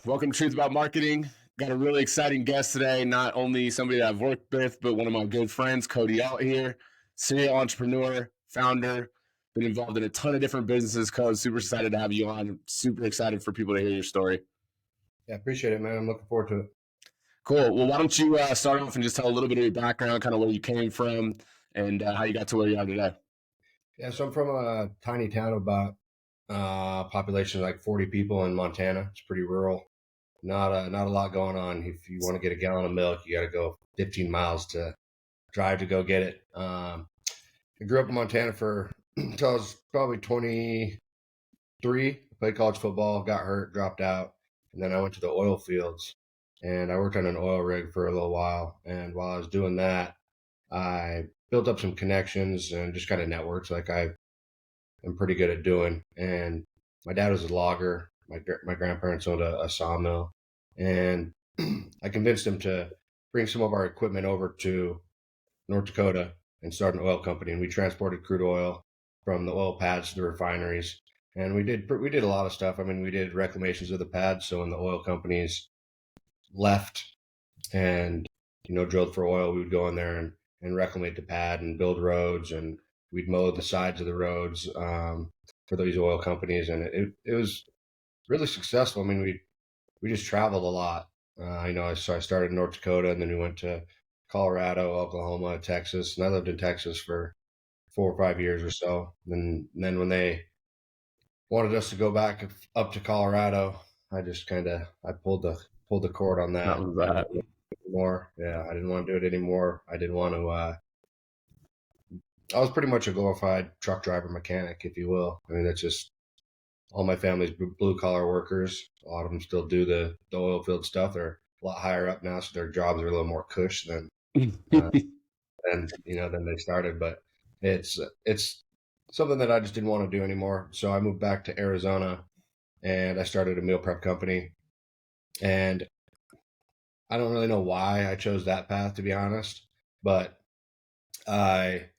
Welcome to Truth About Marketing. Got a really exciting guest today, not only somebody that I've worked with, but one of my good friends, Cody Alt here, serial entrepreneur, founder, been involved in a ton of different businesses. Cody, super excited to have you on. Super excited for people to hear your story. Yeah, appreciate it, man. I'm looking forward to it. Cool. Well, why don't you start off and just tell a little bit of your background, kind of where you came from, and how you got to where you are today. Yeah, so I'm from a tiny town of about population of like 40 people in Montana. It's pretty rural. Not a lot going on. If you want to get a gallon of milk, you got to go 15 miles to drive to go get it. I grew up in Montana for until I was probably 23. I played college football, got hurt, dropped out, and then I went to the oil fields and I worked on an oil rig for a little while. And while I was doing that, I built up some connections and just kind of networks like I am pretty good at doing. And my dad was a logger. My grandparents owned a sawmill, and I convinced him to bring some of our equipment over to North Dakota and start an oil company. And we transported crude oil from the oil pads to the refineries. And we did a lot of stuff. I mean, we did reclamations of the pads. So when the oil companies left and drilled for oil, we would go in there and reclamate the pad and build roads, and we'd mow the sides of the roads for these oil companies, and it was really successful. I mean, we just traveled a lot. So I started in North Dakota, and then we went to Colorado, Oklahoma, Texas, and I lived in Texas for 4 or 5 years or so. And then when they wanted us to go back up to Colorado, I just I pulled the cord on that. That was that. Anymore. Yeah, I didn't want to do it anymore. I didn't want to. I was pretty much a glorified truck driver mechanic, if you will. I mean, that's just all my family's blue collar workers. A lot of them still do the oil field stuff. They're a lot higher up now, so their jobs are a little more cush than than they started. But it's something that I just didn't want to do anymore. So I moved back to Arizona, and I started a meal prep company. And I don't really know why I chose that path, to be honest, but I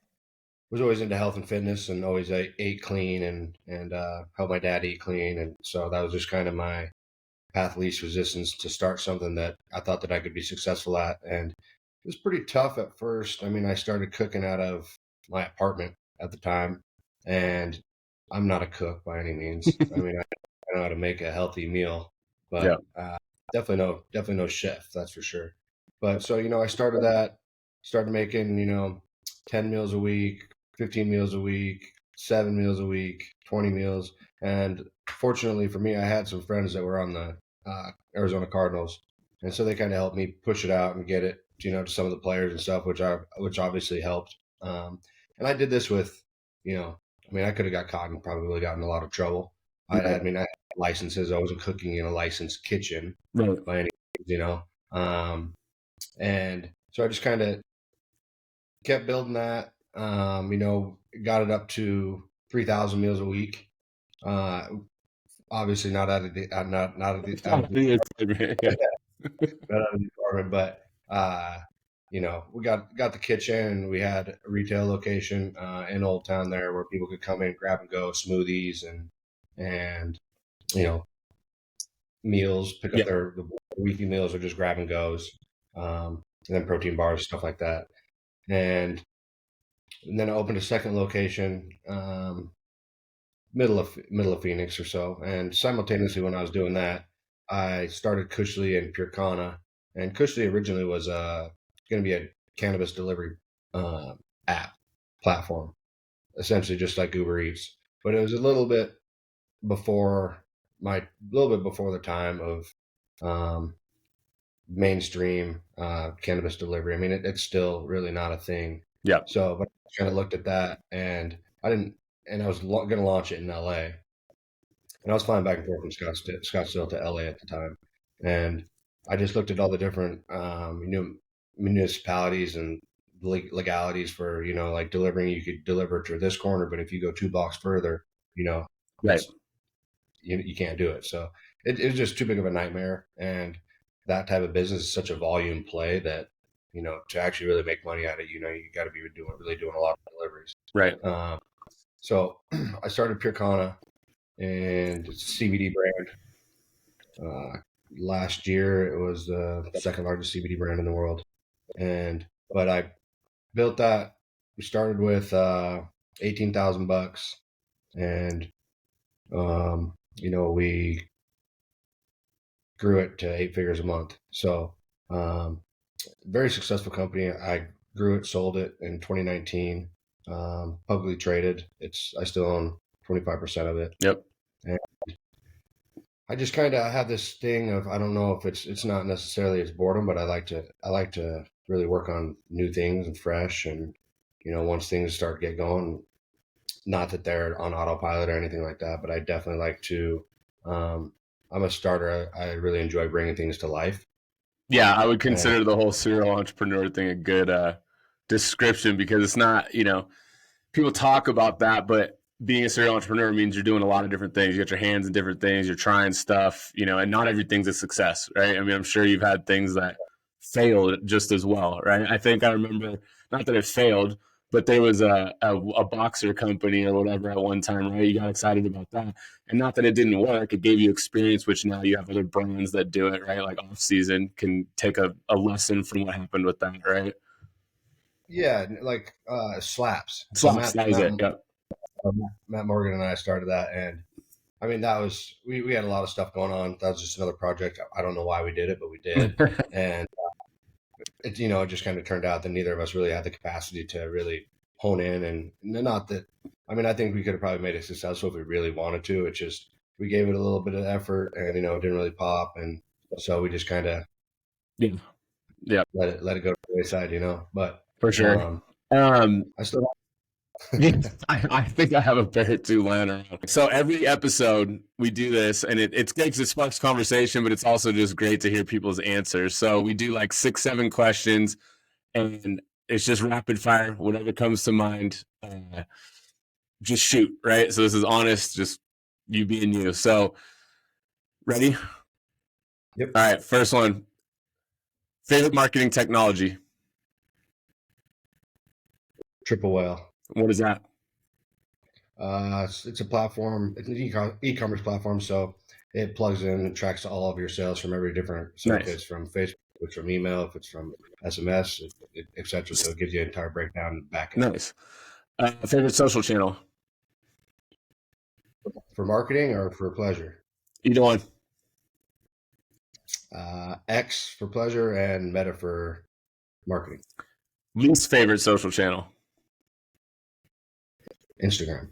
was always into health and fitness and always ate clean and helped my dad eat clean. And so that was just kind of my path of least resistance to start something that I thought that I could be successful at. And it was pretty tough at first. I mean, I started cooking out of my apartment at the time, and I'm not a cook by any means. I mean, I know how to make a healthy meal, but definitely no chef, that's for sure. But so I started making 10 meals a week, 15 meals a week, 7 meals a week, 20 meals. And fortunately for me, I had some friends that were on the Arizona Cardinals, and so they kind of helped me push it out and get it to some of the players and stuff, which obviously helped. And I did this with I mean, I could have got caught and probably gotten in a lot of trouble. I had licenses. I wasn't cooking in a licensed kitchen by any means, and so I just kind of kept building that. Got it up to 3,000 meals a week. Obviously not out of the department, but we got the kitchen, and we had a retail location in Old Town there where people could come in, grab and go smoothies and meals, pick up their weekly meals or just grab and goes, and then protein bars, stuff like that. And then I opened a second location, middle of Phoenix or so. And simultaneously, when I was doing that, I started Cushly and Purcana. And Cushly originally was going to be a cannabis delivery app platform, essentially just like Uber Eats. But it was a little bit before the time of mainstream cannabis delivery. I mean, it's still really not a thing. Yeah. So, but I kind of looked at that, and I was going to launch it in LA, and I was flying back and forth from Scottsdale to LA at the time, and I just looked at all the different municipalities and legalities for like delivering. You could deliver to this corner, but if you go 2 blocks further, right, you can't do it. So it was just too big of a nightmare, and that type of business is such a volume play that to actually really make money at it, you got to be doing a lot of deliveries. Right. So I started Purcana, and it's a CBD brand. last year. It was the second largest CBD brand in the world. But I built that. We started with $18,000, and we grew it to 8 figures a month. So very successful company. I grew it, sold it in 2019. Publicly traded. I still own 25% of it. Yep. And I just kind of have this thing of, I don't know if it's not necessarily it's boredom, but I like to really work on new things and fresh, and once things start to get going, not that they're on autopilot or anything like that, but I definitely like to. I'm a starter. I really enjoy bringing things to life. Yeah, I would consider the whole serial entrepreneur thing a good description, because it's not, people talk about that, but being a serial entrepreneur means you're doing a lot of different things. You got your hands in different things. You're trying stuff, and not everything's a success, right? I mean, I'm sure you've had things that failed just as well, right? I think I remember, not that it failed, but there was a boxer company or whatever at one time, right? You got excited about that. And not that it didn't work, it gave you experience, which now you have other brands that do it, right? Like off season can take a lesson from what happened with that, right? Yeah, like slaps. So Slaps, that was it. Yep. Matt Morgan and I started that, and I mean that was we had a lot of stuff going on. That was just another project. I don't know why we did it, but we did, and it just kind of turned out that neither of us really had the capacity to really hone in, and not that. I mean, I think we could have probably made it successful if we really wanted to. It's just we gave it a little bit of effort, and it didn't really pop, and so we just kind of let it go to the wayside, But for sure. I still. I think I have a pair too lying around. So every episode we do this, and it's great because it sparks conversation, but it's also just great to hear people's answers. So we do like 6, 7 questions, and it's just rapid fire, whatever comes to mind. Just shoot, right? So this is honest, just you being you. So ready? Yep. All right, first one. Favorite marketing technology? Triple Whale. What is that? It's a platform. It's an e-commerce platform, so it plugs in and tracks all of your sales from every different. So if it's from Facebook, if it's from email, if it's from SMS, etc. So it gives you an entire breakdown back end. Nice. Favorite social channel? For marketing or for pleasure? Either one. X for pleasure and Meta for marketing. Least favorite social channel? Instagram.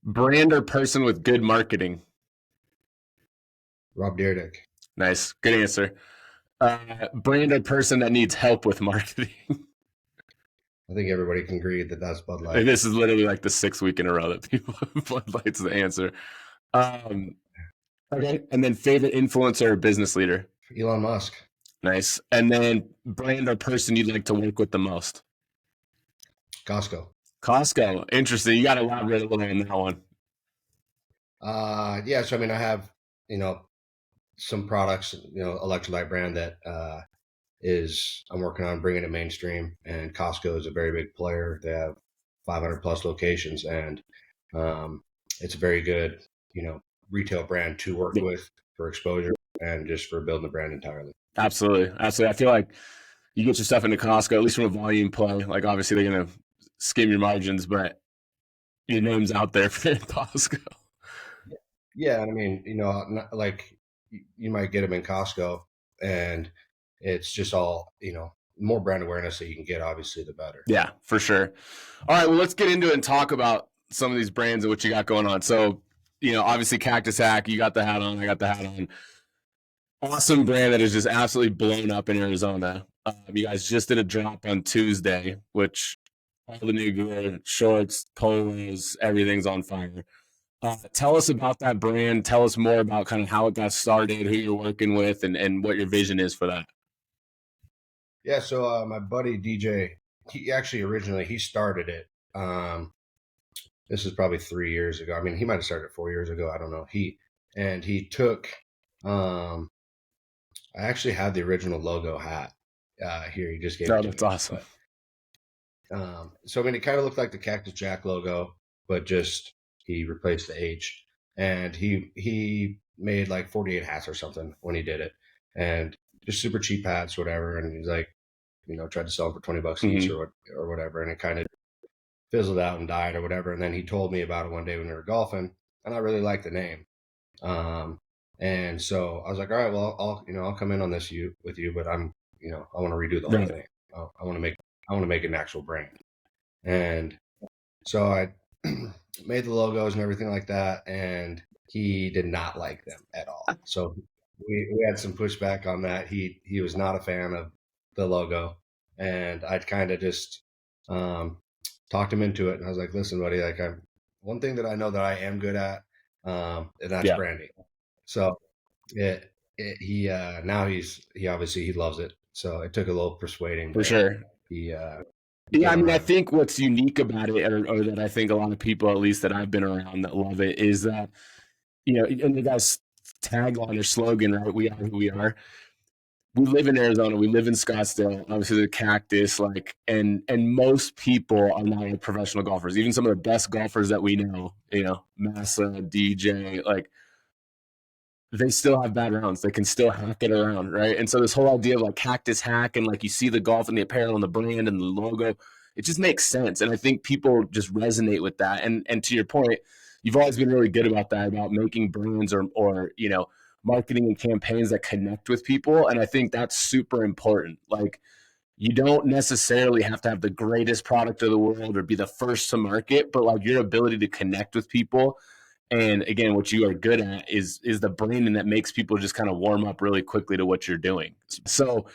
Brand or person with good marketing? Rob Dyrdek. Nice. Good answer. Brand or person that needs help with marketing? I think everybody can agree that that's Bud Light. And this is literally like the 6th week in a row that people Bud Light's the answer. Okay. And then favorite influencer or business leader? Elon Musk. Nice. And then brand or person you'd like to work with the most? Costco. Costco. Interesting. You got to elaborate a little on that one. Yeah. So, I mean, I have, some products, electrolyte brand that I'm working on bringing it mainstream, and Costco is a very big player. They have 500 plus locations, and it's a very good, retail brand to work with for exposure and just for building the brand entirely. Absolutely. Absolutely. I feel like you get your stuff into Costco, at least from a volume play. Like obviously they're going to skim your margins, but your name's out there for Costco. Yeah. I mean, like you might get them in Costco, and it's just all, more brand awareness that you can get, obviously, the better. Yeah, for sure. All right, well, let's get into it and talk about some of these brands and what you got going on. So, obviously Cactus Hack, you got the hat on, I got the hat on. Awesome brand that is just absolutely blown up in Arizona. You guys just did a drop on Tuesday, which all the new gear, shorts, polos, everything's on fire. Tell us about that brand. Tell us more about kind of how it got started, who you're working with, and what your vision is for that. Yeah, so my buddy DJ, he actually originally started it. This is probably 3 years ago. I mean, he might have started 4 years ago. I don't know. He took. I actually had the original logo hat here. He just gave it to me. That's awesome. But, so I mean, it kind of looked like the Cactus Jack logo, but just he replaced the H, and he made like 48 hats or something when he did it, and just super cheap hats, whatever. And he's like, tried to sell them for $20 each Mm-hmm. or whatever, and it kind of fizzled out and died or whatever. And then he told me about it one day when we were golfing, and I really liked the name. And so I was like, all right, well, I'll come in on this with you, but I want to redo the whole Right. thing. I want to make an actual brand. And so I made the logos and everything like that, and he did not like them at all. So we had some pushback on that. He was not a fan of the logo, and I'd kind of just talked him into it. And I was like, listen, buddy, like one thing that I know that I am good at, and that's Yeah. branding. So he now he obviously he loves it. So it took a little persuading, For but sure. he Yeah, I came mean, I around. think what's unique about it, or that I think a lot of people, at least that I've been around, that love it, is that, and the guy's tagline or slogan, right? We are who we are. We live in Arizona. We live in Scottsdale. Obviously, the cactus, and most people are not like professional golfers. Even some of the best golfers that we know, Massa, DJ, like they still have bad rounds. They can still hack it around, right? And so this whole idea of like cactus hack and like you see the golf and the apparel and the brand and the logo, it just makes sense. And I think people just resonate with that. And to your point, you've always been really good about that, about making brands or marketing and campaigns that connect with people. And I think that's super important. Like you don't necessarily have to have the greatest product of the world or be the first to market, but like your ability to connect with people, and again, what you are good at is the branding that makes people just kind of warm up really quickly to what you're doing. So,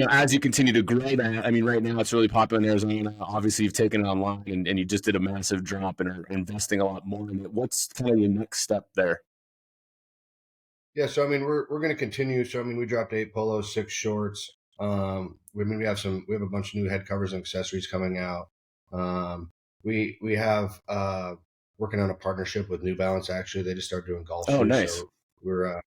as you continue to grow that, I mean, right now it's really popular in Arizona. Obviously, you've taken it online and you just did a massive drop and are investing a lot more in it. What's kind of your next step there? Yeah, so I mean, we're going to continue. So I mean, we dropped 8 polos, 6 shorts. We have a bunch of new head covers and accessories coming out. We have working on a partnership with New Balance. Actually, they just started doing golf Oh, shoes, nice. so we're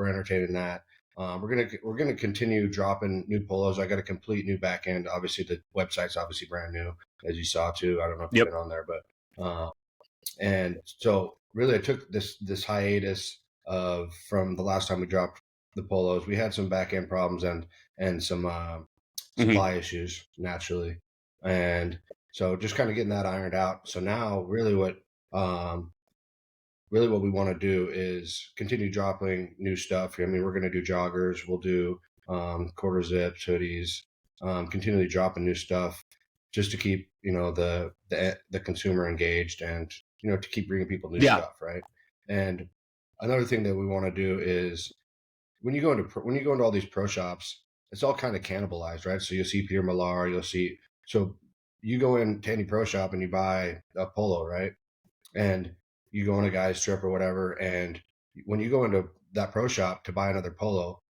entertaining that. We're gonna continue dropping new polos. I got a complete new back end. Obviously, the website's obviously brand new, as you saw too. I don't know if you've Yep. been on there, but and so really I took this hiatus of from the last time we dropped the polos. We had some back end problems and some Mm-hmm. supply issues naturally, and so just kind of getting that ironed out. So now um, really what we want to do is continue dropping new stuff. I mean, we're going to do joggers, we'll do quarter zips, hoodies, continually dropping new stuff just to keep the consumer engaged and to keep bringing people new Yeah. stuff, right? And another thing that we want to do is when you go into all these pro shops, it's all kind of cannibalized, right? So you'll see Peter Millar, so you go into any pro shop and you buy a polo, right? And you go on a guy's trip or whatever, and when you go into that pro shop to buy another polo,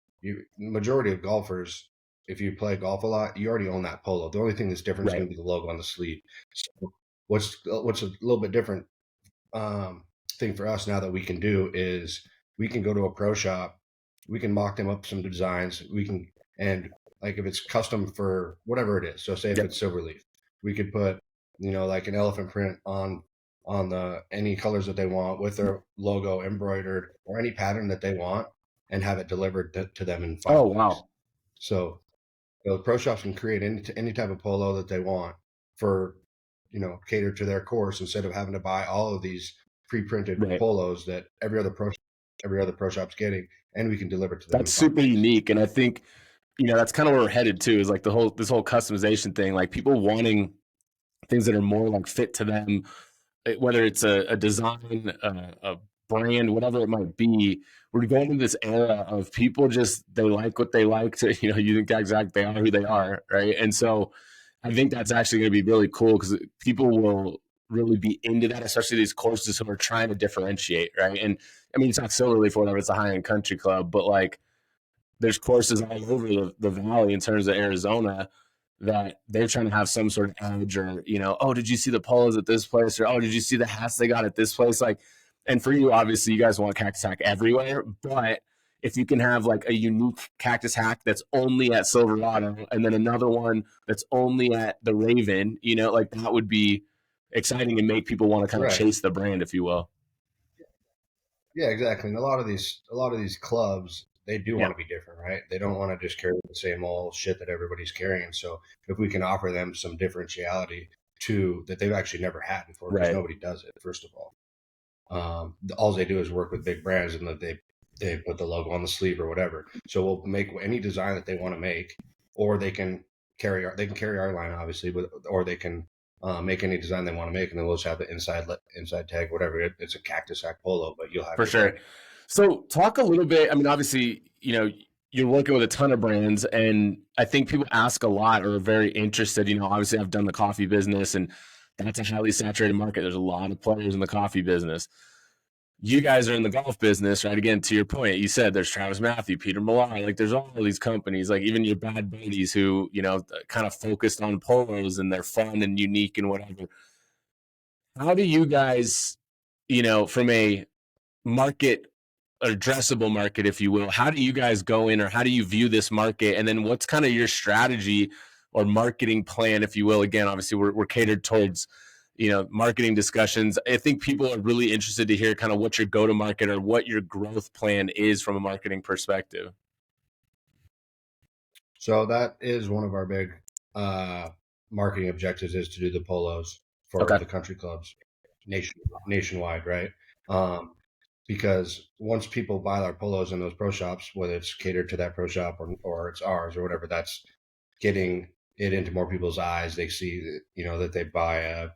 majority of golfers, if you play golf a lot, you already own that polo. The only thing that's different is Right. going to be the logo on the sleeve. So what's a little bit different thing for us now that we can do is we can go to a pro shop, we can mock them up some designs, and like if it's custom for whatever it is. So say if Yep. it's Silverleaf, we could put like an elephant print on the any colors that they want with their logo embroidered or any pattern that they want and have it delivered to them in Oh, 5 weeks. wow. So the pro shops can create any type of polo that they want for cater to their course instead of having to buy all of these pre-printed Right. polos that every other pro shop's getting, and we can deliver to them That's in five super weeks. unique. And I think, that's kind of where we're headed too, is like this whole customization thing, like people wanting things that are more like fit to them, whether it's a design, a brand, whatever it might be. We're going into this era of people just, they like what they like to, you think exactly they are who they are, right? And so I think that's actually going to be really cool because people will really be into that, especially these courses who are trying to differentiate, right? And I mean, it's not solely for whatever, it's a high end country club, but like there's courses all over the valley in terms of Arizona that they're trying to have some sort of edge, or oh, did you see the polos at this place, or oh, did you see the hats they got at this place? Like, and for you, obviously you guys want cactus hack everywhere, but if you can have like a unique cactus hack that's only at Silverado and then another one that's only at the Raven, like that would be exciting and make people want to kind of Right. chase the brand, if you will. Yeah, exactly. And a lot of these clubs, they do Yeah. want to be different, right? They don't want to just carry the same old shit that everybody's carrying. So if we can offer them some differentiality to that they've actually never had before, because Right. nobody does it, first of all. All they do is work with big brands, and that they put the logo on the sleeve or whatever. So we'll make any design that they want to make, or they can carry our line, obviously, but or they can make any design they want to make, and then we'll just have the inside tag, whatever. It's a cactus sack polo, but you'll have For your sure. branding. So talk a little bit. I mean, obviously, you're working with a ton of brands, and I think people ask a lot or are very interested. Obviously, I've done the coffee business, and that's a highly saturated market. There's a lot of players in the coffee business. You guys are in the golf business, right? Again, to your point, you said there's Travis Matthew, Peter Millar, like there's all these companies, like even your bad buddies who, kind of focused on polos and they're fun and unique and whatever. How do you guys, from a market addressable market, if you will, how do you guys go in or how do you view this market? And then what's kind of your strategy or marketing plan, if you will? Again, obviously we're catered towards, marketing discussions. I think people are really interested to hear kind of what your go-to market or what your growth plan is from a marketing perspective. So that is one of our big uh, marketing objectives, is to do the polos for Okay. the country clubs nationwide, right? Um, because once people buy our polos in those pro shops, whether it's catered to that pro shop or it's ours or whatever, that's getting it into more people's eyes. They see that, that they buy a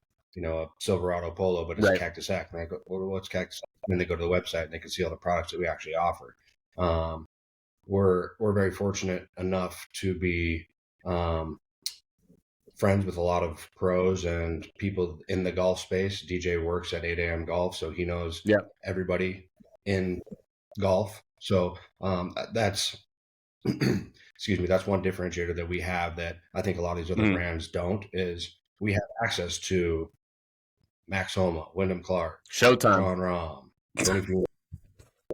Silverado polo, but it's a Right. cactus sack. And they go, well, what's cactus sack? And then they go to the website and they can see all the products that we actually offer. Um, we're very fortunate enough to be um, friends with a lot of pros and people in the golf space. DJ works at 8 a.m. Golf, so he knows Yeah. everybody in golf. So that's excuse me, that's one differentiator that we have that I think a lot of these other Mm. brands don't, is we have access to Max Homa, Wyndham Clark, Showtime. John Rahm, Tony Finau.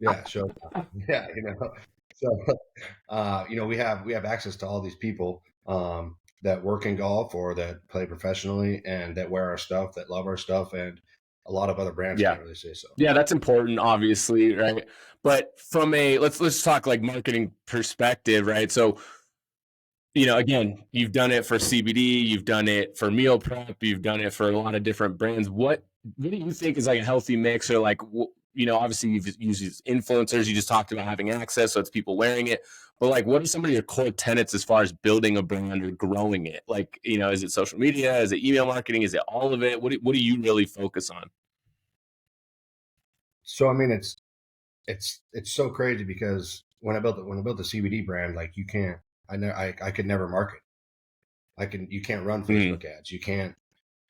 Yeah, so yeah, so we have access to all these people that work in golf or that play professionally and that wear our stuff, that love our stuff, and a lot of other brands Yeah. can't really say so. Yeah, that's important, obviously, right? But from a let's talk like marketing perspective, right? So, again, you've done it for CBD, you've done it for meal prep, you've done it for a lot of different brands. What do you think is like a healthy mix, or like, obviously you've used these influencers. You just talked about having access, so it's people wearing it. But like, what are some of your core tenets as far as building a brand or growing it? Like, is it social media? Is it email marketing? Is it all of it? What do you really focus on? So I mean, it's so crazy because when I built the CBD brand, like you can't, I could never market. You can't run Mm, Facebook ads. You can't.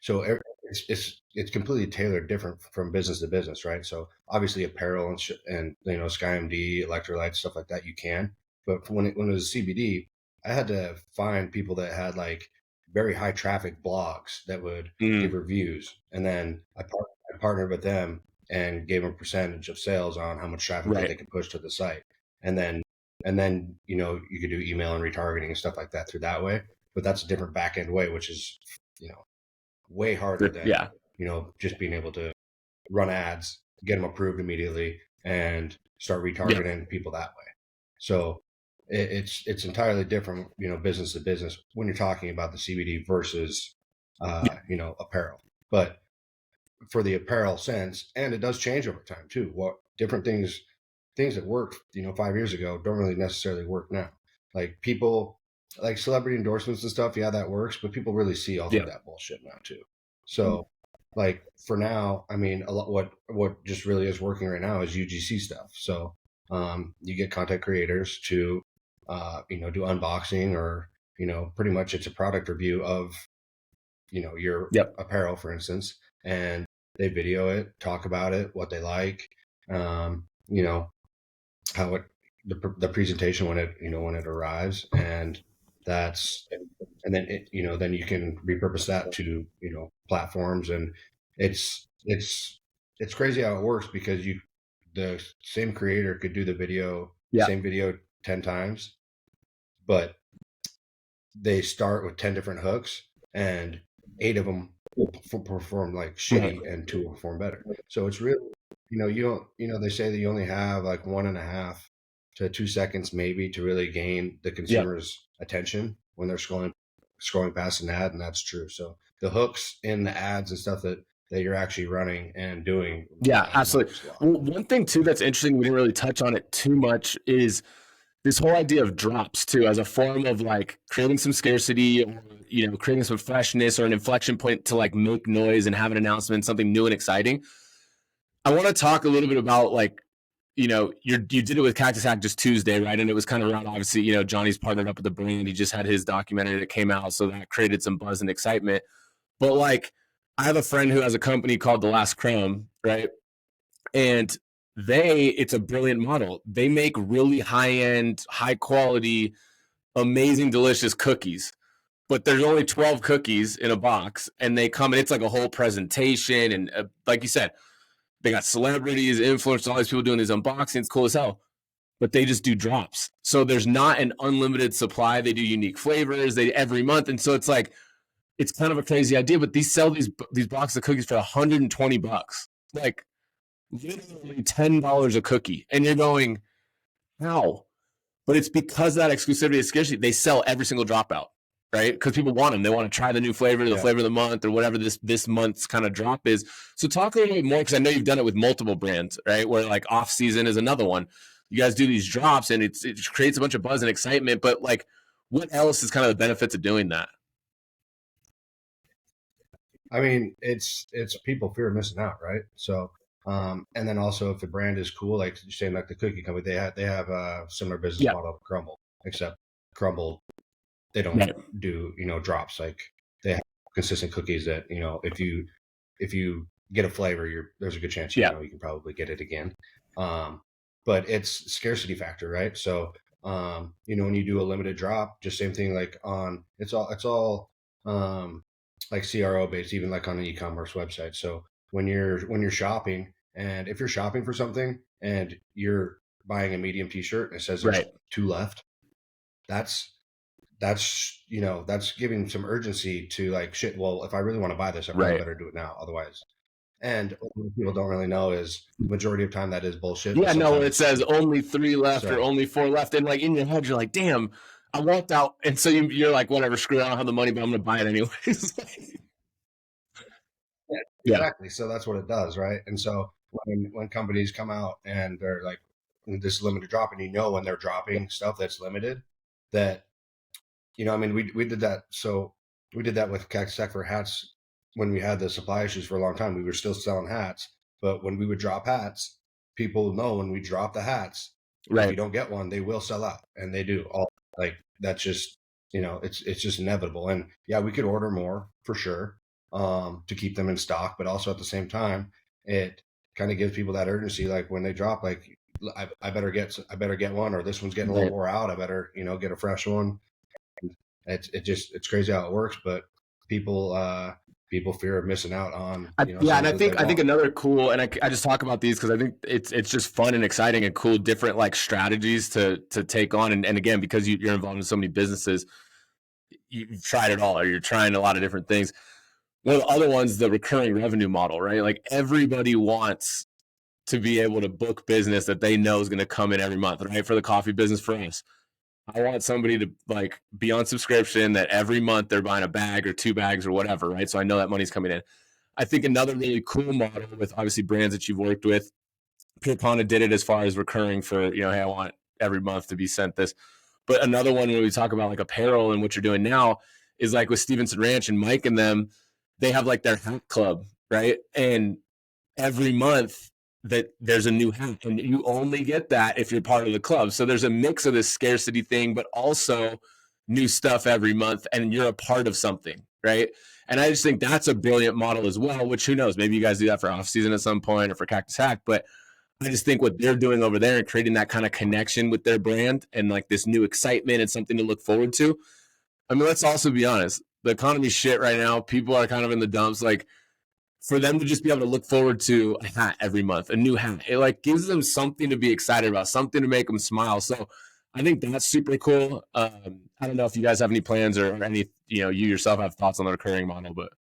So it's completely tailored different from business to business, right? So obviously apparel and SkyMD, electrolytes, stuff like that, you can. But when it was CBD, I had to find people that had like very high traffic blogs that would give mm, reviews, and then I partnered with them and gave them a percentage of sales on how much traffic that right. they could push to the site, and then you could do email and retargeting and stuff like that through that way. But that's a different back end way, which is you know way harder than Yeah. just being able to run ads, get them approved immediately, and start Yeah. retargeting people that way. So it's entirely different, business to business when you're talking about the CBD versus apparel. But for the apparel sense, and it does change over time too. What different things that worked, 5 years ago don't really necessarily work now. Like people, like celebrity endorsements and stuff, yeah, that works, but people really see all through Yeah. that bullshit now too. So, like for now, I mean, a lot what just really is working right now is UGC stuff. So, you get content creators to, do unboxing or pretty much it's a product review of your Yep. apparel, for instance, and they video it, talk about it, what they like, um, you know, how the presentation when it arrives, and that's and then then you can repurpose that to platforms, and it's it's it's crazy how it works because the same creator could do the Yeah. same video 10 times, but they start with 10 different hooks, and eight of them will perform like Right. shitty and two will perform better. So it's really, you don't, they say that you only have like 1.5 to 2 seconds maybe to really gain the Yeah. consumer's attention when they're scrolling past an ad, and that's true. So the hooks in the ads and stuff that you're actually running and doing Yeah, absolutely. matters a lot. Well, one thing too that's interesting, we didn't really touch on it too much, is this whole idea of drops too, as a form of like creating some scarcity, or creating some freshness or an inflection point to like make noise and have an announcement, something new and exciting. I want to talk a little bit about like, you did it with Cactus Hack just Tuesday, right? And it was kind of around, obviously, Johnny's partnered up with the brand. He just had his documentary that came out, so that created some buzz and excitement. But like, I have a friend who has a company called The Last Crumb, right? And it's a brilliant model. They make really high end, high quality, amazing, delicious cookies. But there's only 12 cookies in a box, and they come, and it's like a whole presentation. And like you said, they got celebrities, influencers, all these people doing these unboxings, cool as hell. But they just do drops. So there's not an unlimited supply. They do unique flavors every month. And so it's like, it's kind of a crazy idea, but these sell these boxes of cookies for $120. Like, literally $10 a cookie. And you're going, how? But it's because of that exclusivity and scarcity. They sell every single dropout, right? Because people want them. They want to try the new flavor, the flavor of the month, or whatever this month's kind of drop is. So talk a little bit more, because I know you've done it with multiple brands, right? Where like off season is another one. You guys do these drops, and it creates a bunch of buzz and excitement. But like, what else is kind of the benefits of doing that? I mean, it's people fear missing out, right? So, and then also if the brand is cool, like you're saying, like the cookie company, they have a similar business model to Crumble, except Crumble, they don't do drops. Like they have consistent cookies that if you get a flavor, there's a good chance you can probably get it again. But it's scarcity factor, right? So when you do a limited drop, just same thing like on it's all like CRO based, even like on an e-commerce website. So when you're shopping, and if you're shopping for something and you're buying a medium t-shirt and it says there's 2 left, that's giving some urgency to like, shit, well, if I really want to buy this, I probably better do it now. Otherwise, and what people don't really know is the majority of time that is bullshit. Yeah, no, it says only 3 left or only 4 left. And like in your head, you're like, damn, I walked out. And so you're like, whatever, screw it, I don't have the money, but I'm going to buy it anyways. Yeah, exactly. So that's what it does, right? And so when companies come out and they're like, this limited drop, and when they're dropping stuff that's limited, that I mean, we did that. So we did that with Cactus Tech for hats when we had the supply issues for a long time. We were still selling hats, but when we would drop hats, people know when we drop the hats, if you don't get one, they will sell out, and they do. All like that's just it's just inevitable. And yeah, we could order more for sure to keep them in stock, but also at the same time, it kind of gives people that urgency. Like when they drop, like I better get one, or this one's getting a little wore out. I better get a fresh one. It's crazy how it works, but people fear of missing out on. And I think another cool, and I just talk about these because I think it's just fun and exciting and cool, different like strategies to take on, and again, because you're involved in so many businesses, you've tried it all, or you're trying a lot of different things. One of the other ones, the recurring revenue model, right? Like everybody wants to be able to book business that they know is going to come in every month, right? For the coffee business, for us, I want somebody to like be on subscription that every month they're buying a bag or 2 bags or whatever, right? So I know that money's coming in. I think another really cool model with obviously brands that you've worked with, Pure Panda did it as far as recurring for, hey, I want every month to be sent this. But another one when we talk about like apparel and what you're doing now is like with Stevenson Ranch and Mike and them, they have like their hat club, right? And every month that there's a new hat, and you only get that if you're part of the club. So there's a mix of this scarcity thing, but also new stuff every month, and you're a part of something, right? And I just think that's a brilliant model as well, which who knows, maybe you guys do that for off season at some point or for Cactus Hack, but I just think what they're doing over there and creating that kind of connection with their brand and like this new excitement and something to look forward to. I mean, let's also be honest. The economy's shit right now. People are kind of in the dumps. Like, for them to just be able to look forward to a hat every month, a new hat, it like gives them something to be excited about, something to make them smile. So I think that's super cool. I don't know if you guys have any plans or any, you yourself have thoughts on the recurring model, but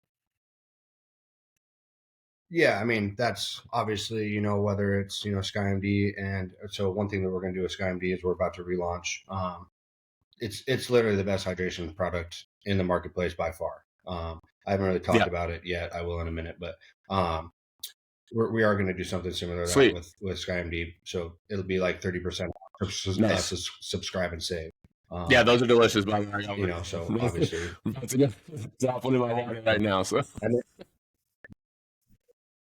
Yeah, I mean that's obviously, whether it's SkyMD, and so one thing that we're going to do with SkyMD is we're about to relaunch. It's literally the best hydration product in the marketplace by far. I haven't really talked Yeah, about it yet. I will in a minute, but um, we are going to do something similar to that sweet, with SkyMD. So it'll be like 30% nice. subscribe and save. Yeah, Um, those are delicious. By the way, I got so one. obviously, I'm about to go drop one in my water right now. So and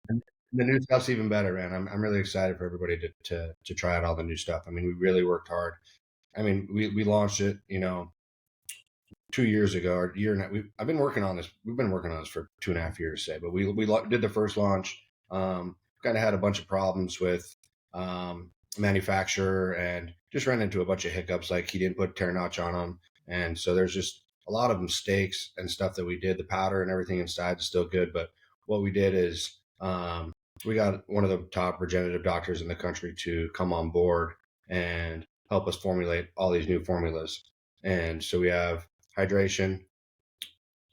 And the new stuff's even better, man. I'm really excited for everybody to try out all the new stuff. I mean, we really worked hard. I mean, we launched it, 2 years ago or a year and I've been working on this. We've been working on this for 2.5 years, say, but we did the first launch. Kind of had a bunch of problems with manufacturer and just ran into a bunch of hiccups. Like he didn't put tear notch on them, and so there's just a lot of mistakes and stuff that we did. The powder and everything inside is still good, but what we did is we got one of the top regenerative doctors in the country to come on board and help us formulate all these new formulas. And so we have hydration,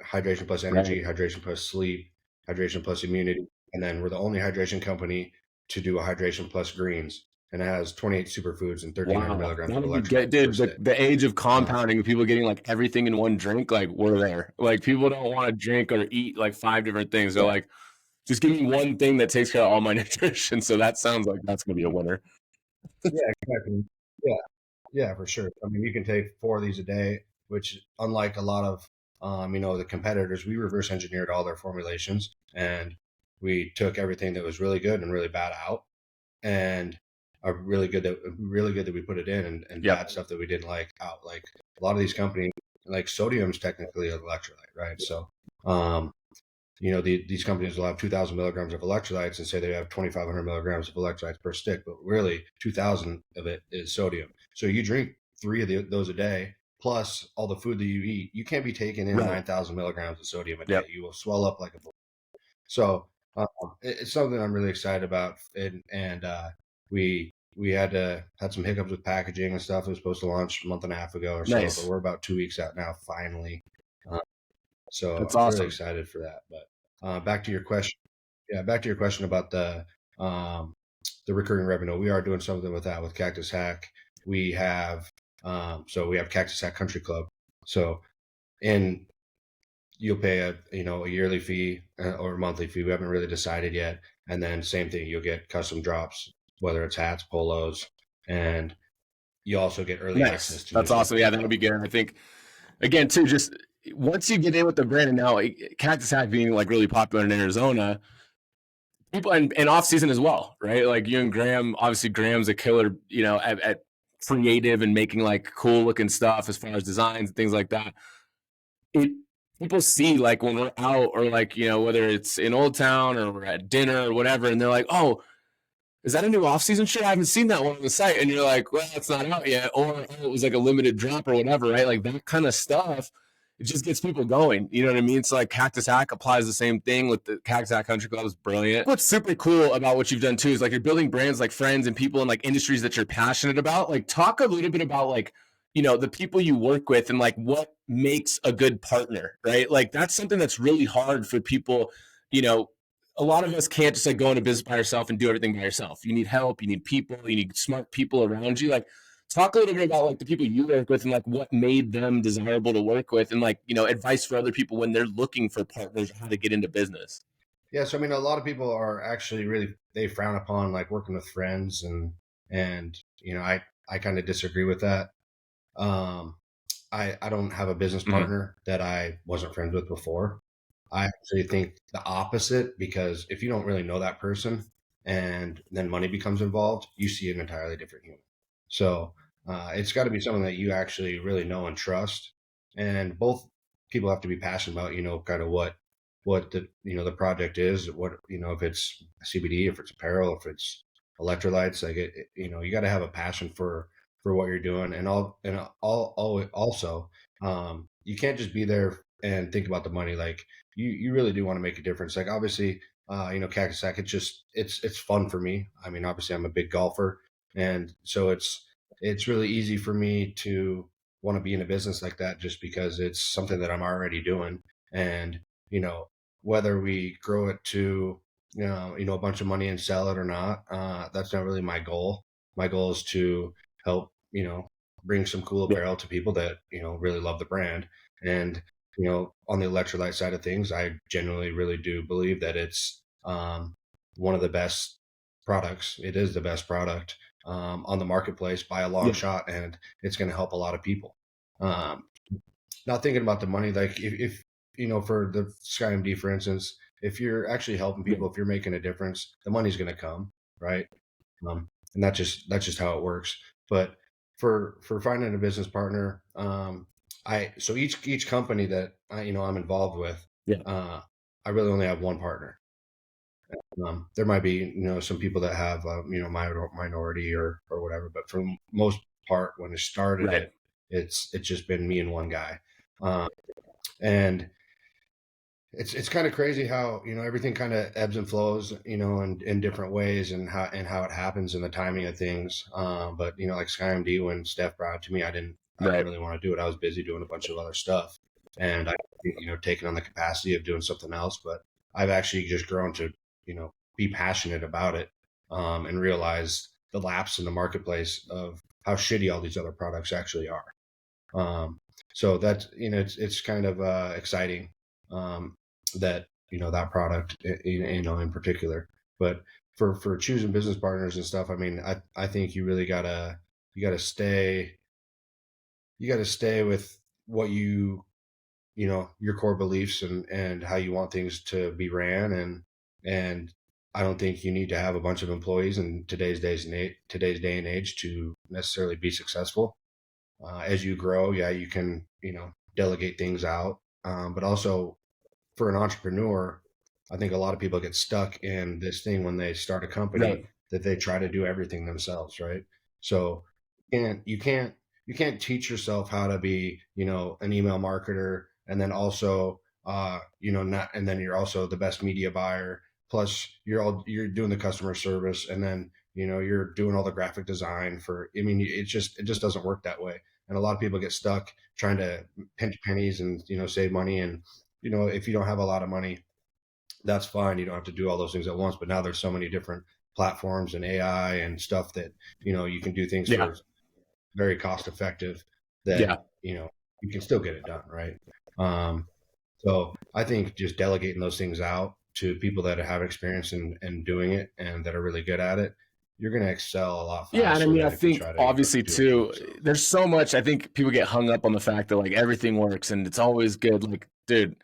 hydration plus right. energy, hydration plus sleep, hydration plus immunity, and then we're the only hydration company to do a hydration plus greens, and it has 28 superfoods and 1,300 Wow, milligrams of that'll be good, electrolytes per dude. The stick. the age of Um, compounding, people getting like everything in one drink, like we're there. Like people don't want to drink or eat like five different things. They're yeah, like, just give me one thing that takes care of all my nutrition. So that sounds like that's gonna be a winner. yeah, exactly. Yeah, yeah, for sure. I mean, you can take 4 of these a day, which unlike a lot of the competitors, we reverse engineered all their formulations, and we took everything that was really good and really bad out, and really good that we put it in, and Yep. bad stuff that we didn't like out. Like a lot of these companies, like sodium's technically an electrolyte, right? So um, these companies will have 2,000 milligrams of electrolytes and say they have 2,500 milligrams of electrolytes per stick, but really 2,000 of it is sodium. So you drink those a day, plus all the food that you eat, you can't be taking in Right. 9,000 milligrams of sodium a day. Yep. You will swell up like a bull. So it's something I'm really excited about, and we had some hiccups with packaging and stuff. It was supposed to launch a month and a half ago or so, but Nice. we're about 2 weeks out now, finally. Uh, so That's I'm really awesome. excited for that. But back to your question, yeah, back to your question about um, the recurring revenue. We are doing something with that with Cactus Hack. We have we have Cactus Hack Country Club. So in you'll pay a yearly fee or a monthly fee. We haven't really decided yet. And then same thing, you'll get custom drops, whether it's hats, polos, and you also get early access Nice. to new That's stuff awesome. as Yeah, that would well. be good. I think again too, just once you get in with the brand, and now Cactus Hack being like really popular in Arizona, people and off season as well, right? Like you and Graham, obviously Graham's a killer, at creative and making like cool looking stuff as far as designs and things like that. It People see like when we're out or like whether it's in Old Town or we're at dinner or whatever, and they're like, oh, is that a new off-season shirt? I haven't seen that one on the site. And you're like, well, it's not out yet. Or oh, it was like a limited drop or whatever, right? Like that kind of stuff, it just gets people going. You know what I mean? It's like Cactus Hack applies the same thing with the Cactus Hack Country Club is brilliant. What's super cool about what you've done too is like you're building brands like friends and people in like industries that you're passionate about. Like talk a little bit about like, the people you work with and like what makes a good partner, right? Like that's something that's really hard for people, you know, a lot of us can't just like go into business by yourself and do everything by yourself. You need help, you need people, you need smart people around you. Like talk a little bit about like the people you work with and like what made them desirable to work with and like, advice for other people when they're looking for partners, how to get into business. Yeah, so I mean, a lot of people are actually really they frown upon like working with friends, and I kind of disagree with that. Um, I don't have a business Mm-hmm. partner that I wasn't friends with before. I actually think the opposite, because if you don't really know that person and then money becomes involved, you see an entirely different human. So it's got to be someone that you actually really know and trust. And both people have to be passionate about, kind of what the project is, what, if it's CBD, if it's apparel, if it's electrolytes, like you got to have a passion for what you're doing. And also, you can't just be there and think about the money. Like you really do want to make a difference. Like obviously, Cactus Sack, it's fun for me. I mean, obviously I'm a big golfer, and so it's really easy for me to want to be in a business like that just because it's something that I'm already doing. And, you know, whether we grow it to a bunch of money and sell it or not. That's not really my goal. My goal is to help, bring some cool Yeah. apparel to people that, really love the brand. And, on the electrolyte side of things, I genuinely really do believe that it's one of the best products. It is the best product on the marketplace by a long Yeah. shot, and it's going to help a lot of people. Um, Not thinking about the money, like if for the SkyMD, for instance, if you're actually helping Yeah. people, if you're making a difference, the money's going to come, right? And that's just how it works. But for finding a business partner, I so each company that I'm involved with, Yeah. I really only have one partner. There might be some people that have minority or whatever, but for the most part, when I started Right. it, it's just been me and one guy, um, and it's kind of crazy how everything kind of ebbs and flows in different ways, and how it happens and the timing of things. But like SkyMD, when Steph brought it to me, I didn't Right. really want to do it. I was busy doing a bunch of other stuff, and I taking on the capacity of doing something else. But I've actually just grown to be passionate about it, and realize the lapse in the marketplace of how shitty all these other products actually are. um, so that's it's kind of exciting, um, that that product in particular. But for choosing business partners and stuff, I mean, I think you gotta stay with what your core beliefs, and how you want things to be ran. And I don't think you need to have a bunch of employees in today's day and age to necessarily be successful. As you grow, yeah, you can delegate things out, but also for an entrepreneur, I think a lot of people get stuck in this thing when they start a company, Right. that they try to do everything themselves, right? So you can't teach yourself how to be an email marketer, and then also not, and then you're also the best media buyer, plus you're doing the customer service, and then you're doing all the graphic design for. I mean, it just doesn't work that way, and a lot of people get stuck trying to pinch pennies and save money. And if you don't have a lot of money, that's fine. You don't have to do all those things at once. But now there's so many different platforms and AI and stuff that you can do things Yeah. for very cost effective, that Yeah. you can still get it done, right? Um, so I think just delegating those things out to people that have experience in doing it and that are really good at it, you're going to excel a lot Yeah, and I faster mean, I than if you think try to obviously do everything too, yourself. there's so much. I think people get hung up on the fact that like everything works and it's always good. Like, dude,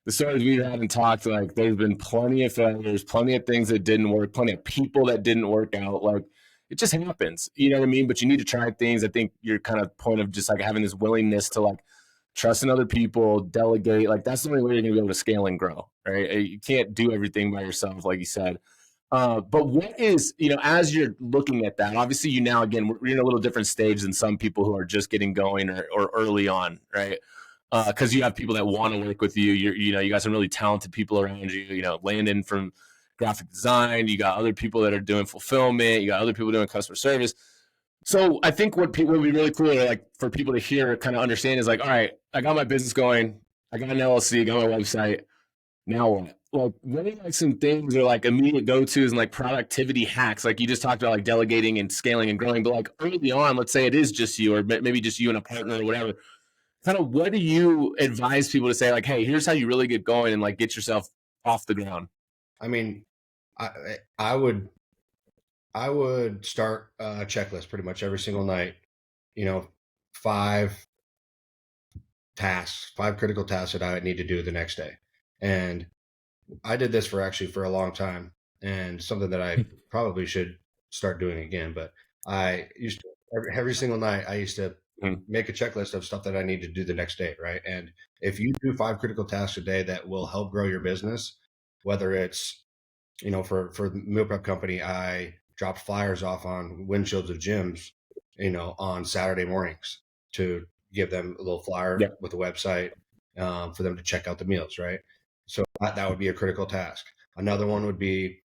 the stories we haven't talked, like there's been plenty of failures, plenty of things that didn't work, plenty of people that didn't work out. Like it just happens, you know what I mean? But you need to try things. I think your kind of point of just like having this willingness to like trust in other people, delegate, like that's the only way you're gonna be able to scale and grow, right? You can't do everything by yourself, like you said. But what is, as you're looking at that, obviously you now, again, we're in a little different stage than some people who are just getting going or early on, right? Because you have people that want to work with you. You got some really talented people around you. Landon from graphic design. You got other people that are doing fulfillment. You got other people doing customer service. So I think what people would be really cool, like for people to hear, kind of understand, is like, all right, I got my business going. I got an LLC. Got my website. Now what? Like, what are like some things or like immediate go tos and like productivity hacks? Like you just talked about like delegating and scaling and growing, but like early on, let's say it is just you or maybe just you and a partner or whatever, kind of what do you advise people to say like, hey, here's how you really get going and like get yourself off the ground? I mean, I would start a checklist pretty much every single night. You know, 5 critical tasks that I need to do the next day. And I did this for a long time, and something that I probably should start doing again. But I used to, every single night, I used to Mhm. make a checklist of stuff that I need to do the next day, right? And if you do 5 critical tasks a day that will help grow your business, whether it's for the meal prep company, I dropped flyers off on windshields of gyms, on Saturday mornings, to give them a little flyer Yeah. with a website, for them to check out the meals, right? So that would be a critical task. Another one would be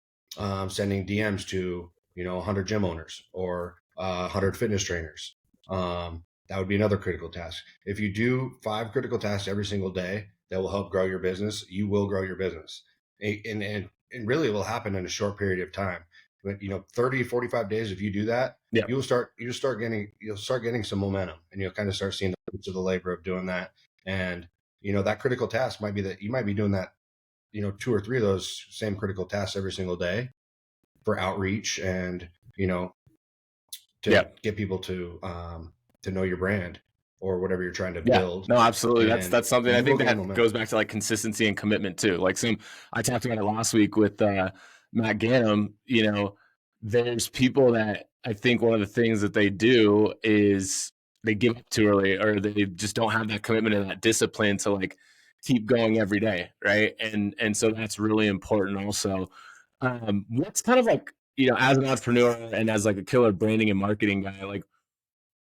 sending DMs to 100 gym owners or 100 fitness trainers. That would be another critical task. If you do 5 critical tasks every single day that will help grow your business, you will grow your business. And and really it will happen in a short period of time. But 30, 45 days, if you do that, Yeah. you'll start getting some momentum, and you'll kind of start seeing the fruits of the labor of doing that. And that critical task might be that you might be doing that, 2 or 3 of those same critical tasks every single day for outreach, and to get people to know your brand or whatever you're trying to build. No, absolutely. And That's something I think that momentum. goes back to like consistency and commitment too. Like I talked about it last week with Matt Gannum. There's people that I think one of the things that they do is they give up too early, or they just don't have that commitment and that discipline to like keep going every day, right? And so that's really important also. What's kind of like, as an entrepreneur and as like a killer branding and marketing guy, like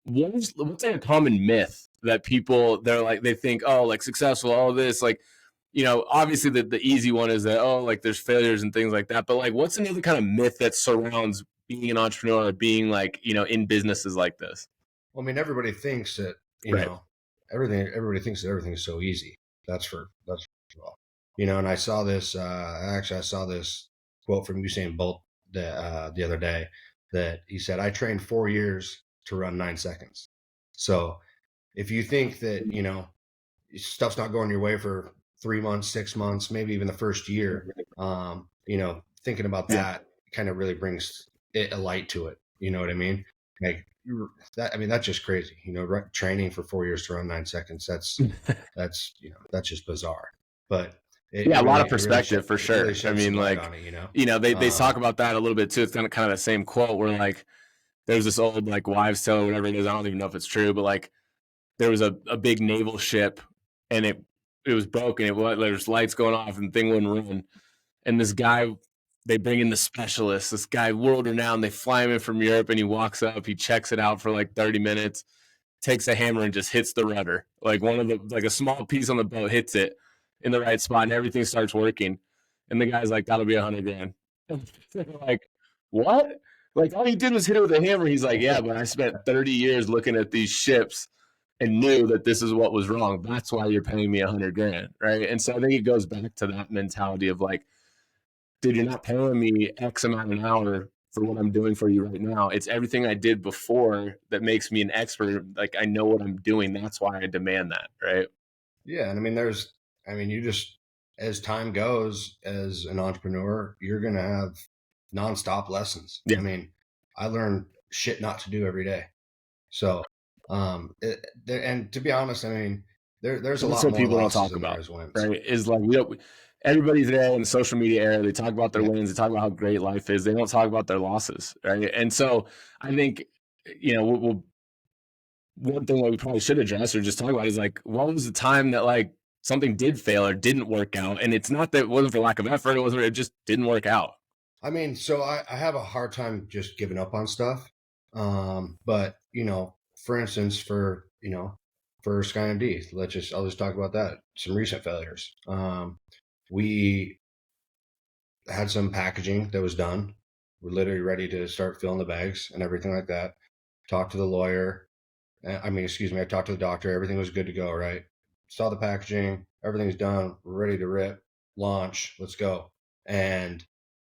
what's like a common myth that they think, oh, like successful, all this, like, obviously the easy one is that, oh, like there's failures and things like that. But like, what's another kind of myth that surrounds being an entrepreneur or being like, in businesses like this? Well, I mean, everybody thinks that, Right. everybody thinks that everything is so easy. That's first of all. And I saw this, I saw this quote from Usain Bolt the other day, that he said, I trained 4 years to run 9 seconds. So if you think that, stuff's not going your way for 3 months, 6 months, maybe even the first year, thinking about that kind of really brings a light to it. You know what I mean? Like that's just crazy. Training for 4 years to run 9 seconds. That's just bizarre. But a lot of perspective for sure. I mean, like, they talk about that a little bit too. It's kind of the same quote where like, there's this old like wives' tale or whatever it is. I don't even know if it's true, but like there was a big naval ship and it was broken. There's lights going off and the thing wouldn't run. And this guy, they bring in the specialist, this guy world renowned. They fly him in from Europe and he walks up, he checks it out for like 30 minutes, takes a hammer and just hits the rudder. Like a small piece on the boat hits it in the right spot and everything starts working. And the guy's like, that'll be $100,000. Like, what? Like, all he did was hit it with a hammer. He's like, yeah, but I spent 30 years looking at these ships and knew that this is what was wrong. That's why you're paying me $100,000, right? And so I think it goes back to that mentality of like, dude, you're not paying me X amount an hour for what I'm doing for you right now. It's everything I did before that makes me an expert. Like, I know what I'm doing. That's why I demand that, right? Yeah, and I mean, you just, as time goes, as an entrepreneur, you're gonna have nonstop lessons. Yeah. I mean, I learn shit not to do every day. So, and to be honest, I mean, there's a lot more people don't losses talk about, as wins. right? Is like everybody today in the social media era, they talk about their wins, they talk about how great life is. They don't talk about their losses, right? And so I think, one thing that we probably should address or just talk about is like, what was the time that like something did fail or didn't work out? And it's not that it wasn't for lack of effort, it just didn't work out. I mean, so I have a hard time just giving up on stuff. But for instance, for SkyMD, I'll just talk about that. Some recent failures. We had some packaging that was done. We're literally ready to start filling the bags and everything like that. Talked to the lawyer. I talked to the doctor. Everything was good to go, right? Saw the packaging. Everything's done. We're ready to rip, launch. Let's go. And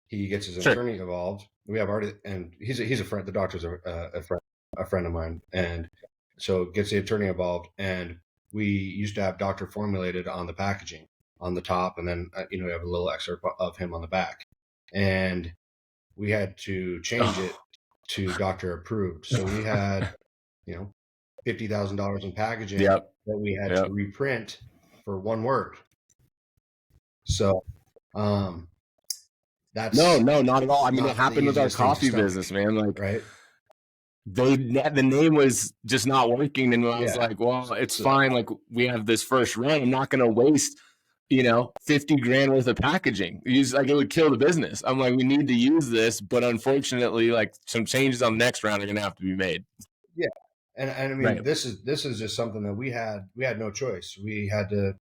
he gets his attorney involved. We have already, and he's a friend. The doctor's a friend of mine, and so gets the attorney involved. And we used to have doctor formulated on the packaging on the top, and then we have a little excerpt of him on the back, and we had to change it to doctor approved. So we had $50,000 in packaging that we had to reprint for one word. So that's no, not at all. I mean, it happened with our coffee business, man. Like, right? The name was just not working, and I was like, well, it's fine. Like, we have this first run. I'm not going to waste, $50,000 worth of packaging. It would kill the business. I'm like, we need to use this, but unfortunately, like some changes on the next round are going to have to be made. Yeah, and I mean, this is just something that we had no choice. We had to.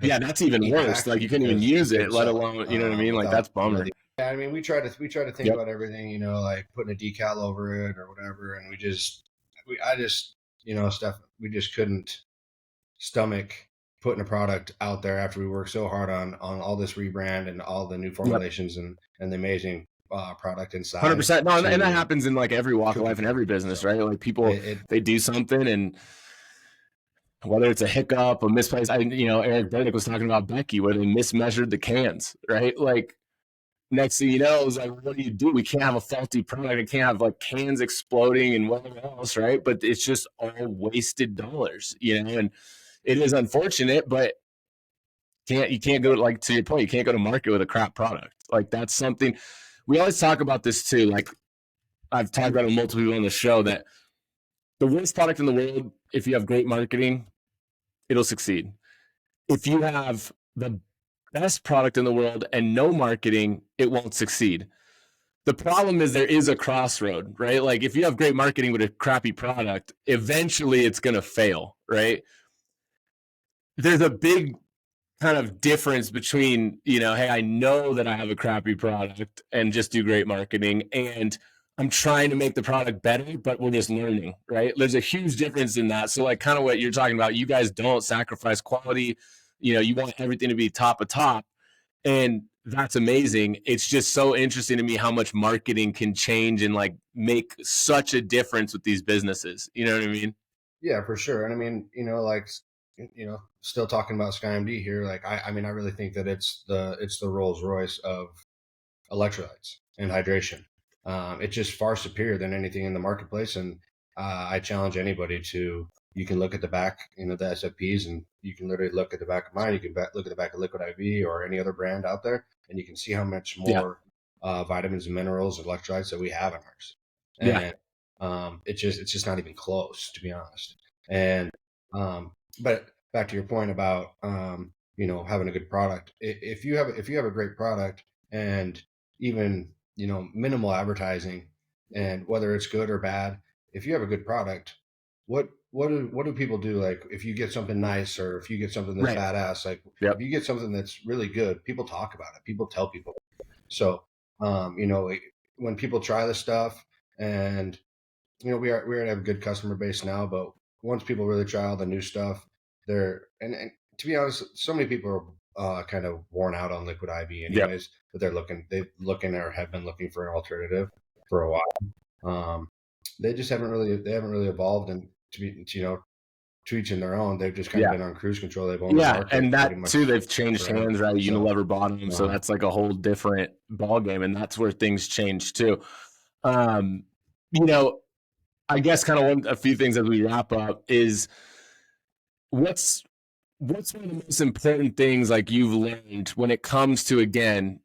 Yeah, that's even worse. Like, you couldn't even use it, let alone, you know what I mean? Like, that's bummer. Yeah, I mean, we try to think about everything, like putting a decal over it or whatever, and we just couldn't stomach putting a product out there after we worked so hard on all this rebrand and all the new formulations and the amazing product inside. 100%. No, and that happens in like every walk of life and every business, right? Like people, they do something, and whether it's a hiccup, a misplaced, Eric Burdick was talking about Becky, where they mismeasured the cans, right? Like next thing you know, it's like, what do? We can't have a faulty product. It can't have like cans exploding and whatever else, right? But it's just all wasted dollars, and it is unfortunate, but you can't go, like, to your point, you can't go to market with a crap product. Like that's something we always talk about this too. Like I've talked about it with multiple people on the show, that the worst product in the world, if you have great marketing, it'll succeed. If you have the best product in the world and no marketing, it won't succeed. The problem is there is a crossroad, right? Like if you have great marketing with a crappy product, eventually it's going to fail, right? There's a big kind of difference between, hey, I know that I have a crappy product and just do great marketing, and I'm trying to make the product better, but we're just learning, right? There's a huge difference in that. So like kind of what you're talking about, you guys don't sacrifice quality. You want everything to be top of top, and that's amazing. It's just so interesting to me how much marketing can change and like make such a difference with these businesses. You know what I mean? Yeah, for sure. And I mean, like, still talking about SkyMD here. Like, I mean, I really think that it's the Rolls Royce of electrolytes and hydration. It's just far superior than anything in the marketplace. And I challenge anybody to, you can look at the back, the SFPs, and you can literally look at the back of mine. You can look at the back of Liquid IV or any other brand out there, and you can see how much more vitamins and minerals and electrolytes that we have in ours. And it's just not even close, to be honest. And but back to your point about having a good product. If you have a great product and even minimal advertising, and whether it's good or bad, if you have a good product, what do people do? Like if you get something nice, or if you get something that's badass, like if you get something that's really good, people talk about it. People tell people. So when people try this stuff, and we already have a good customer base now, but once people really try all the new stuff, and to be honest, so many people are kind of worn out on Liquid IV anyways, but they're looking or have been looking for an alternative for a while. They just haven't really evolved, and to each in their own. They've just kind of been on cruise control. They've owned the market, and that too, they've changed hands, right? Unilever bought them, so that's like a whole different ball game, and that's where things change too. I guess kind of a few things as we wrap up is what's one of the most important things like you've learned when it comes to, again,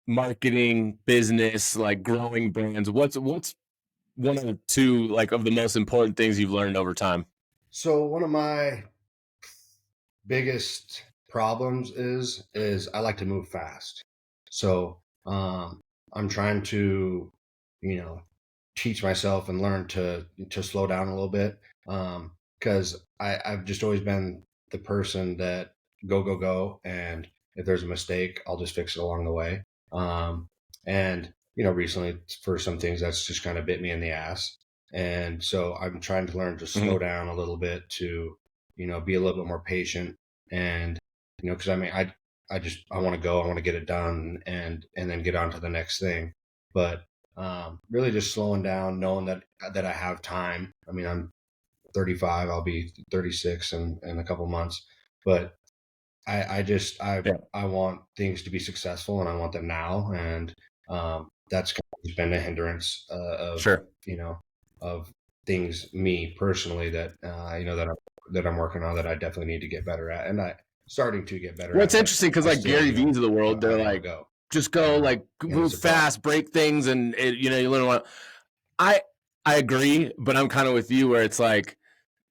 marketing, business, like growing brands? What's one or two like of the most important things you've learned over time? So one of my biggest problems is I like to move fast. So I'm trying to teach myself and learn to slow down a little bit, because I've just always been the person that go, and if there's a mistake, I'll just fix it along the way. And recently for some things that's just kind of bit me in the ass, and so I'm trying to learn to slow down a little bit, to be a little bit more patient, and because I mean I want to go, I want to get it done, and then get on to the next thing. But really just slowing down, knowing that I have time. I mean, I'm 35, I'll be 36 in a couple months, but I want things to be successful, and I want them now. And that's kind of been a hindrance of things, me personally, that that I'm working on, that I definitely need to get better at, and I starting to get better at. Well, it's interesting because like Gary V's of the world, they're like, just go, like move fast, break things, and you literally want. I agree, but I'm kind of with you where it's like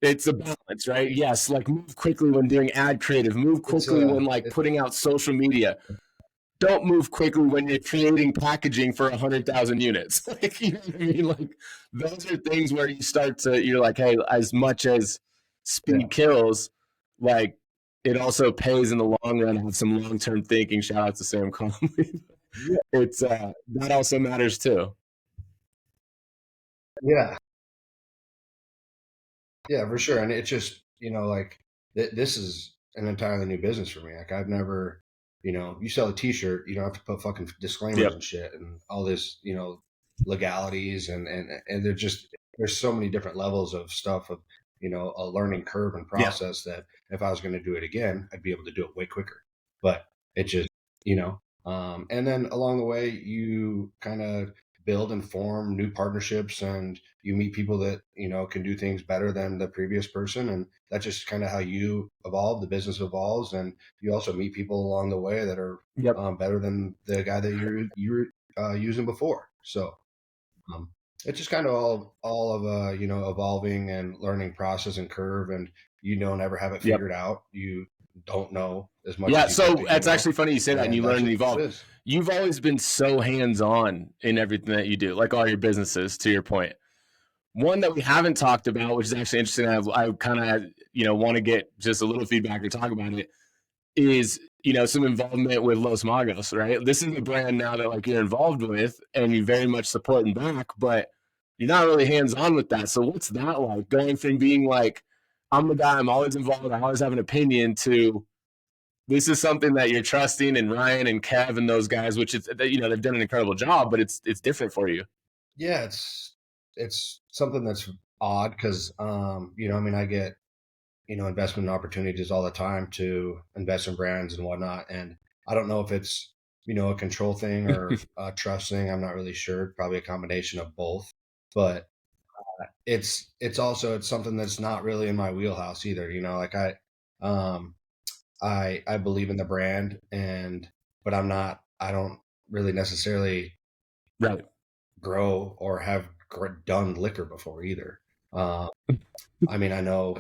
it's a balance, right? Yes, like move quickly when doing ad creative, move quickly when like putting out social media. Don't move quickly when you're creating packaging for 100,000 units. Like, you know what I mean? Like those are things where you're like, hey, as much as speed kills, like it also pays in the long run to have some long-term thinking. Shout out to Sam Conley. It's that also matters too. Yeah, for sure. And it's just like this is an entirely new business for me. Like I've never, you sell a t-shirt, you don't have to put fucking disclaimers Yep. and shit and all this, legalities and there's so many different levels of stuff of, a learning curve and process that if I was going to do it again, I'd be able to do it way quicker. But it just, and then along the way, you kind of build and form new partnerships and you meet people that, can do things better than the previous person. And that's just kind of how you evolve, the business evolves. And you also meet people along the way that are better than the guy that you're using before. So it's just kind of all of a, evolving and learning process and curve. And you don't ever have it figured out. You don't know as much as you so think that it's actually funny you say that, and you learn and evolve. You've always been so hands-on in everything that you do, like all your businesses, to your point. One that we haven't talked about, which is actually interesting, I kind of, want to get just a little feedback or talk about it, is, some involvement with Los Magos, right? This is a brand now that like you're involved with and you very much support and back, but you're not really hands-on with that. So what's that like, going from being like, I'm the guy, I'm always involved, I always have an opinion, to this is something that you're trusting, and Ryan and Kev and those guys, which is, they've done an incredible job, but it's different for you. Yeah, it's something that's odd because I get investment opportunities all the time to invest in brands and whatnot, and I don't know if it's a control thing or a trust thing. I'm not really sure. Probably a combination of both, but it's something that's not really in my wheelhouse either. Like um I believe in the brand, but I don't really necessarily grow or have done liquor before either. I mean, I know,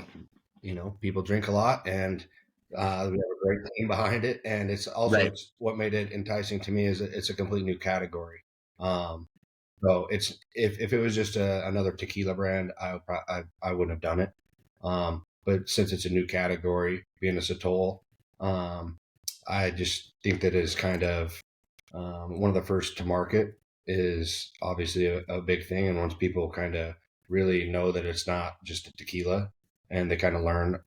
people drink a lot and we have a great team behind it. And it's also it's what made it enticing to me is it's a complete new category. So it's, if it was just another tequila brand, I wouldn't have done it. But since it's a new category, being a Sotol, I just think that is kind of one of the first to market is obviously a big thing. And once people kind of really know that it's not just a tequila and they kind of learn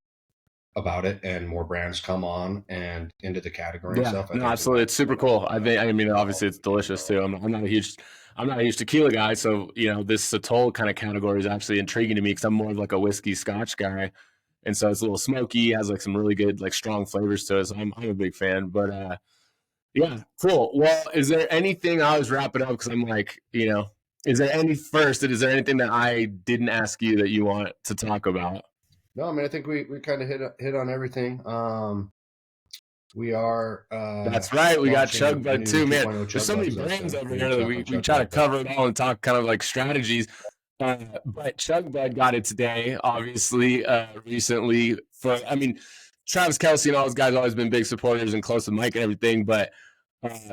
about it and more brands come on and into the category and stuff. No, absolutely. It's super cool. I mean, obviously it's delicious too. I'm not a huge tequila guy. So, this Sotol kind of category is actually intriguing to me because I'm more of like a whiskey Scotch guy. And so it's a little smoky, has like some really good, like strong flavors to it. So I'm a big fan, but, yeah, cool. Well, is there anything, I always wrap it up because I'm like, is there anything that I didn't ask you that you want to talk about? No, I mean, I think we kind of hit on everything. We are. That's right. We got Chug Bud too, man. There's so many brands over here that we try to cover it all and talk kind of like strategies. But Chug Bud got it today, obviously, recently. Travis Kelce and all those guys have always been big supporters and close to Mike and everything, but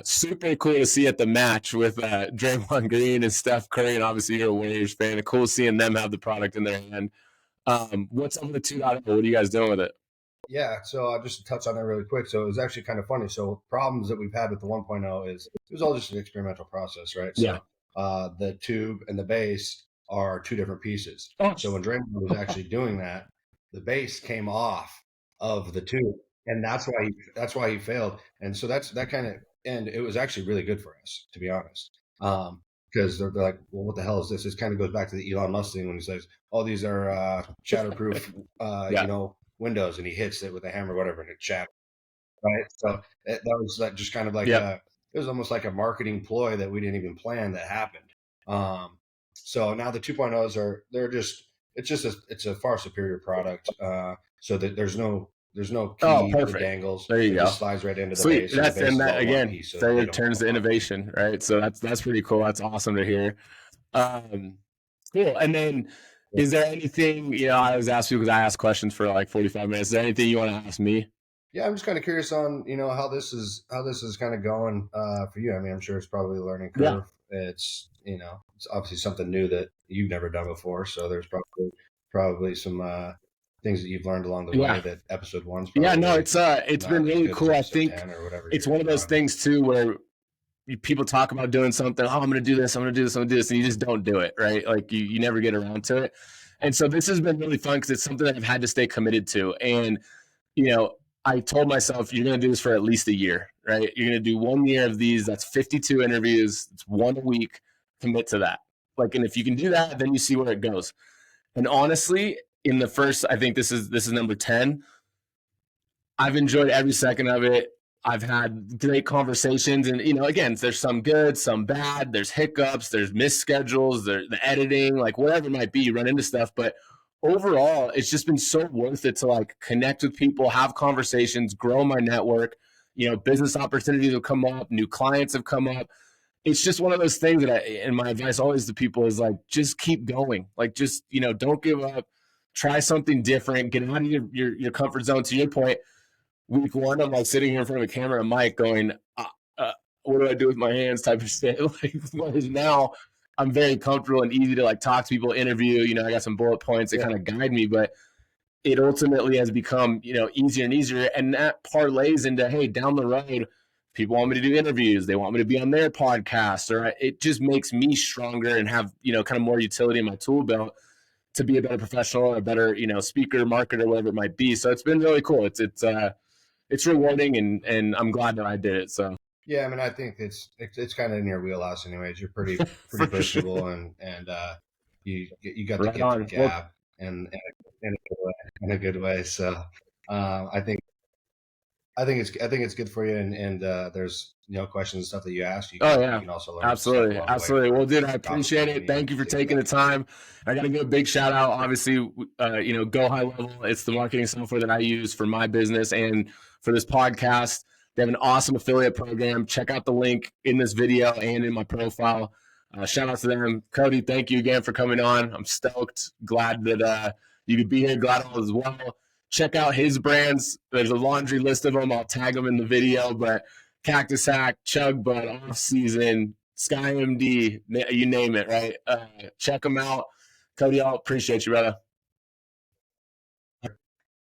super cool to see at the match with Draymond Green and Steph Curry, and obviously you're a Warriors fan. Cool seeing them have the product in their hand. What's up with the 2.0? What are you guys doing with it? Yeah, so I'll just touch on that really quick. So it was actually kind of funny. So problems that we've had with the 1.0 is it was all just an experimental process, right? Yeah. So the tube and the base are two different pieces. So when Draymond was actually doing that, the base came off of the tube, and that's why he failed. And so and it was actually really good for us, to be honest. Because they're like, well, what the hell is this? This kind of goes back to the Elon Musk thing when he says, "Oh, these are shatterproof, windows," and he hits it with a hammer, or whatever, and it shatters. Right. So that was just kind of like it was almost like a marketing ploy that we didn't even plan that happened. So now the 2.0s it's a far superior product. So that there's no key that dangles. There you go. Just slides right into the Sweet. base. That's and that again. Piece, so that returns to innovation, right? So that's pretty cool. That's awesome to hear. Cool. And then, is there anything, I always ask you because I ask questions for like 45 minutes. Is there anything you want to ask me? Yeah, I'm just kind of curious on how this is kind of going for you. I mean, I'm sure it's probably a learning curve. Yeah. It's it's obviously something new that you've never done before. So there's probably some things that you've learned along the way that episode one's probably it's been really cool. I think it's one of those things too where people talk about doing something. Oh, I'm going to do this. I'm going to do this. I'm going to do this. And you just don't do it, right? Like you never get around to it. And so this has been really fun because it's something that I've had to stay committed to. And, I told myself, you're going to do this for at least a year, right? You're going to do 1 year of these. That's 52 interviews. It's one a week. Commit to that. Like, and if you can do that, then you see where it goes. And honestly, in the first, I think this is number 10. I've enjoyed every second of it. I've had great conversations, and again, there's some good, some bad. There's hiccups, there's missed schedules, there's the editing, like whatever it might be. You run into stuff, but overall, it's just been so worth it to like connect with people, have conversations, grow my network. Business opportunities have come up, new clients have come up. It's just one of those things that and my advice always to people is like, just keep going. Like, just don't give up. Try something different. Get out of your comfort zone. To your point, week one, I'm like sitting here in front of a camera and mic going, what do I do with my hands type of shit. Like, whereas now I'm very comfortable and easy to like talk to people, interview. I got some bullet points that kind of guide me, but it ultimately has become, easier and easier. And that parlays into, hey, down the road, people want me to do interviews. They want me to be on their podcast, or it just makes me stronger and have, kind of more utility in my tool belt to be a better professional, a better, speaker, marketer, whatever it might be. So it's been really cool. It's rewarding, and I'm glad that I did it. So yeah, I mean, I think it's kind of in your wheelhouse, anyways. You're pretty personable, sure. and you got the gift of gab, and in a good way. So I think it's good for you, and there's questions and stuff that you ask. You can also learn. Absolutely. Well, dude, I appreciate it. Thank you for taking the time. I got to give a big shout out. Obviously, Go HighLevel. It's the marketing software that I use for my business and for this podcast. They have an awesome affiliate program. Check out the link in this video and in my profile. Shout out to them. Cody, thank you again for coming on. I'm stoked. Glad that you could be here. Glad all is well. Check out his brands. There's a laundry list of them. I'll tag them in the video, but Cactus Hack, Chug Bud, Off Season, Sky MD, you name it, right? Check them out. Cody Alt, appreciate you, brother.